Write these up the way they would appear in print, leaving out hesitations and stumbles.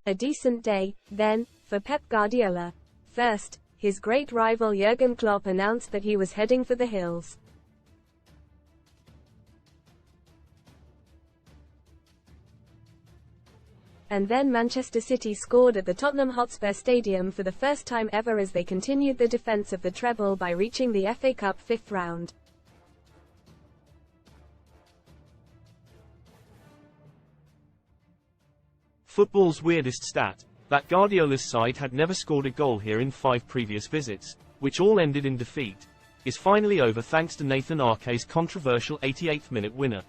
A decent day, then, for Pep Guardiola. First, his great rival Jurgen Klopp announced that he was heading for the hills. And then Manchester City scored at the Tottenham Hotspur Stadium for the first time ever as they continued the defence of the treble by reaching the FA Cup fifth round. Football's weirdest stat, that Guardiola's side had never scored a goal here in 5 previous visits, which all ended in defeat, is finally over thanks to Nathan Ake's controversial 88th-minute winner.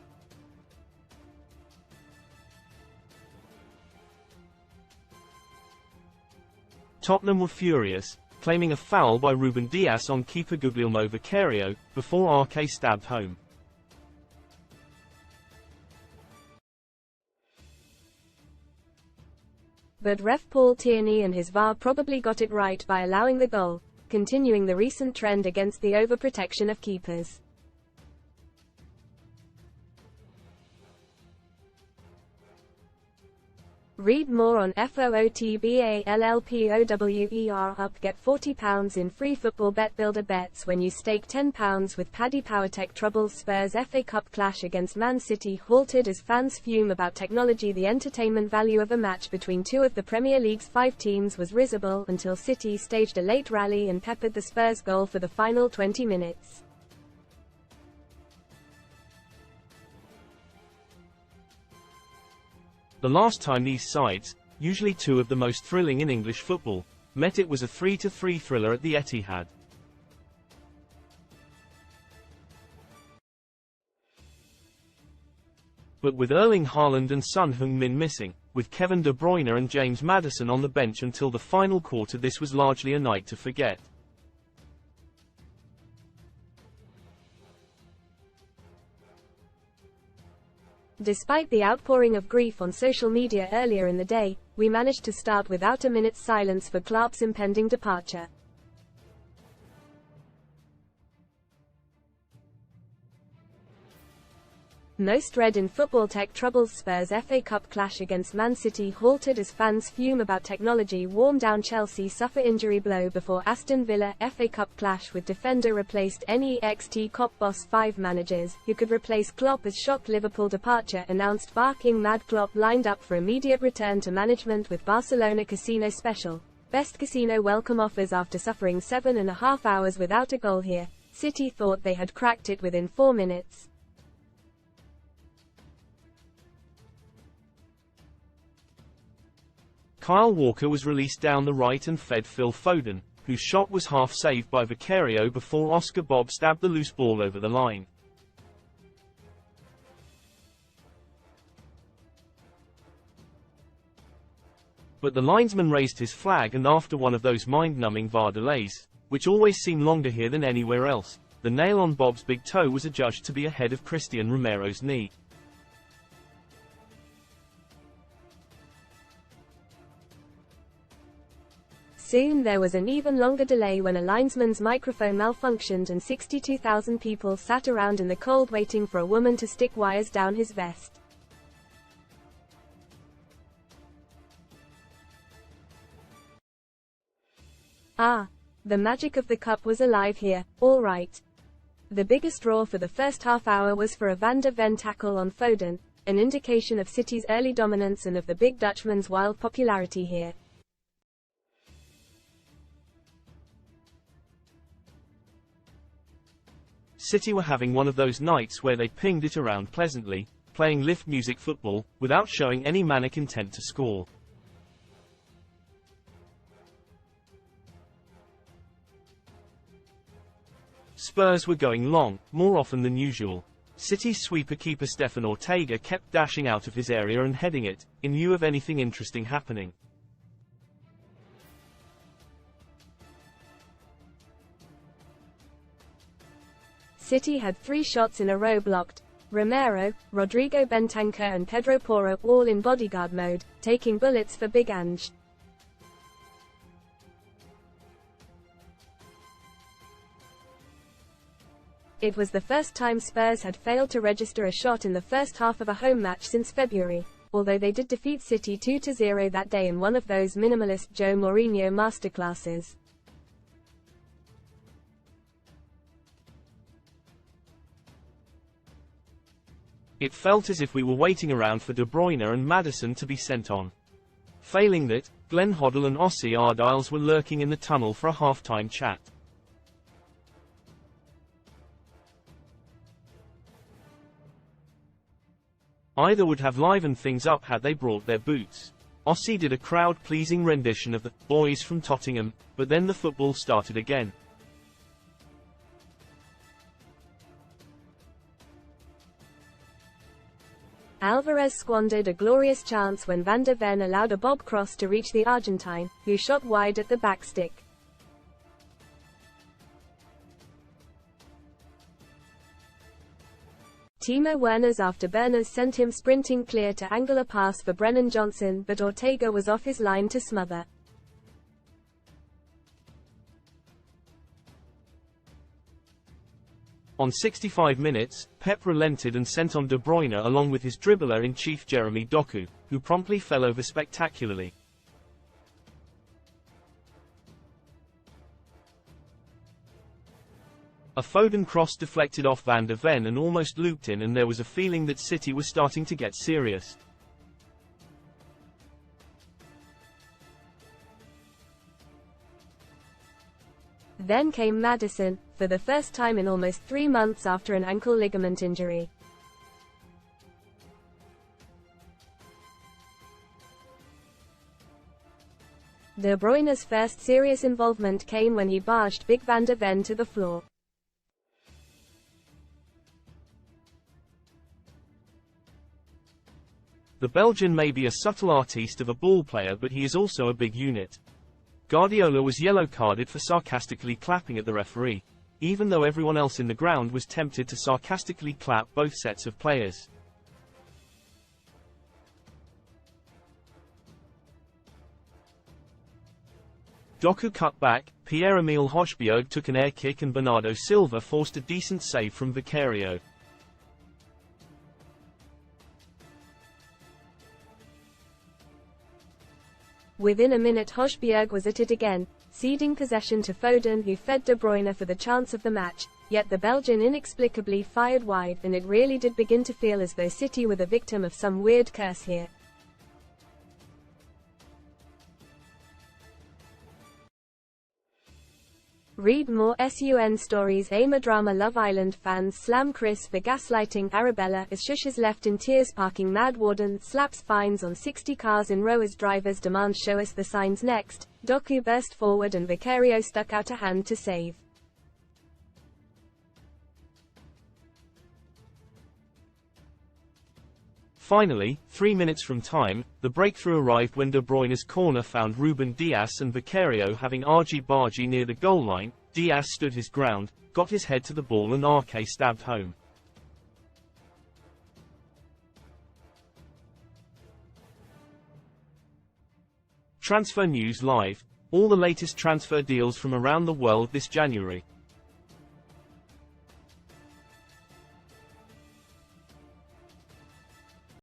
Tottenham were furious, claiming a foul by Ruben Dias on keeper Guglielmo Vicario, before Ake stabbed home. But ref Paul Tierney and his VAR probably got it right by allowing the goal, continuing the recent trend against the overprotection of keepers. Read more on FOOTBALLPOWER up. Get £40 in free football bet builder bets when you stake £10 with Paddy Powertech. Troubles. Spurs FA Cup clash against Man City halted as fans fume about technology. The entertainment value of a match between two of the Premier League's 5 teams was risible until City staged a late rally and peppered the Spurs goal for the final 20 minutes. The last time these sides, usually two of the most thrilling in English football, met, it was a 3-3 thriller at the Etihad. But with Erling Haaland and Son Heung-min missing, with Kevin De Bruyne and James Maddison on the bench until the final quarter, this was largely a night to forget. Despite the outpouring of grief on social media earlier in the day, we managed to start without a minute's silence for Klopp's impending departure. Most read in football. Tech troubles. Spurs FA Cup clash against Man City halted as fans fume about technology. Warm down. Chelsea suffer injury blow before Aston Villa. FA Cup clash with defender replaced. NEXT Cop boss. 5 managers who could replace Klopp as shocked Liverpool departure announced. Barking mad. Klopp lined up for immediate return to management with Barcelona casino special. Best casino welcome offers after suffering 7.5 hours without a goal here. City thought they had cracked it within 4 minutes. Kyle Walker was released down the right and fed Phil Foden, whose shot was half saved by Vicario before Oscar Bob stabbed the loose ball over the line. But the linesman raised his flag, and after one of those mind-numbing VAR delays, which always seem longer here than anywhere else, the nail on Bob's big toe was adjudged to be ahead of Cristian Romero's knee. Soon there was an even longer delay when a linesman's microphone malfunctioned and 62,000 people sat around in the cold waiting for a woman to stick wires down his vest. Ah, the magic of the cup was alive here, all right. The biggest draw for the first half hour was for a Van der Ven tackle on Foden, an indication of City's early dominance and of the big Dutchman's wild popularity here. City were having one of those nights where they pinged it around pleasantly, playing lift music football, without showing any manic intent to score. Spurs were going long, more often than usual. City's sweeper keeper Stefan Ortega kept dashing out of his area and heading it, in lieu of anything interesting happening. City had 3 shots in a row blocked. Romero, Rodrigo Bentancur and Pedro Porro all in bodyguard mode, taking bullets for Big Ange. It was the first time Spurs had failed to register a shot in the first half of a home match since February, although they did defeat City 2-0 that day in one of those minimalist Joe Mourinho masterclasses. It felt as if we were waiting around for De Bruyne and Maddison to be sent on. Failing that, Glenn Hoddle and Ossie Ardiles were lurking in the tunnel for a half-time chat. Either would have livened things up had they brought their boots. Ossie did a crowd-pleasing rendition of the "Boys from Tottenham," but then the football started again. Alvarez squandered a glorious chance when Van de Ven allowed a bob cross to reach the Argentine, who shot wide at the back stick. Timo Werner's afterburners sent him sprinting clear to angle a pass for Brennan Johnson, but Ortega was off his line to smother. On 65 minutes, Pep relented and sent on De Bruyne along with his dribbler-in-chief Jeremy Doku, who promptly fell over spectacularly. A Foden cross deflected off Van de Ven and almost looped in, and there was a feeling that City was starting to get serious. Then came Maddison, for the first time in almost 3 months after an ankle ligament injury. De Bruyne's first serious involvement came when he barged Big Van de Ven to the floor. The Belgian may be a subtle artiste of a ball player, but he is also a big unit. Guardiola was yellow-carded for sarcastically clapping at the referee, even though everyone else in the ground was tempted to sarcastically clap both sets of players. Doku cut back, Pierre-Emile Hojbjerg took an air kick and Bernardo Silva forced a decent save from Vicario. Within a minute Hojbjerg was at it again, ceding possession to Foden, who fed De Bruyne for the chance of the match, yet the Belgian inexplicably fired wide, and it really did begin to feel as though City were the victim of some weird curse here. Read more SUN stories. AIMA drama. Love Island fans slam Chris for gaslighting Arabella as Shush is left in tears. Parking mad warden slaps fines on 60 cars in row as drivers demand show us the signs next. Doku burst forward and Vicario stuck out a hand to save. Finally, 3 minutes from time, the breakthrough arrived when De Bruyne's corner found Ruben Dias and Vicario having argy-bargy near the goal line. Dias stood his ground, got his head to the ball and RK stabbed home. Transfer News Live. All the latest transfer deals from around the world this January.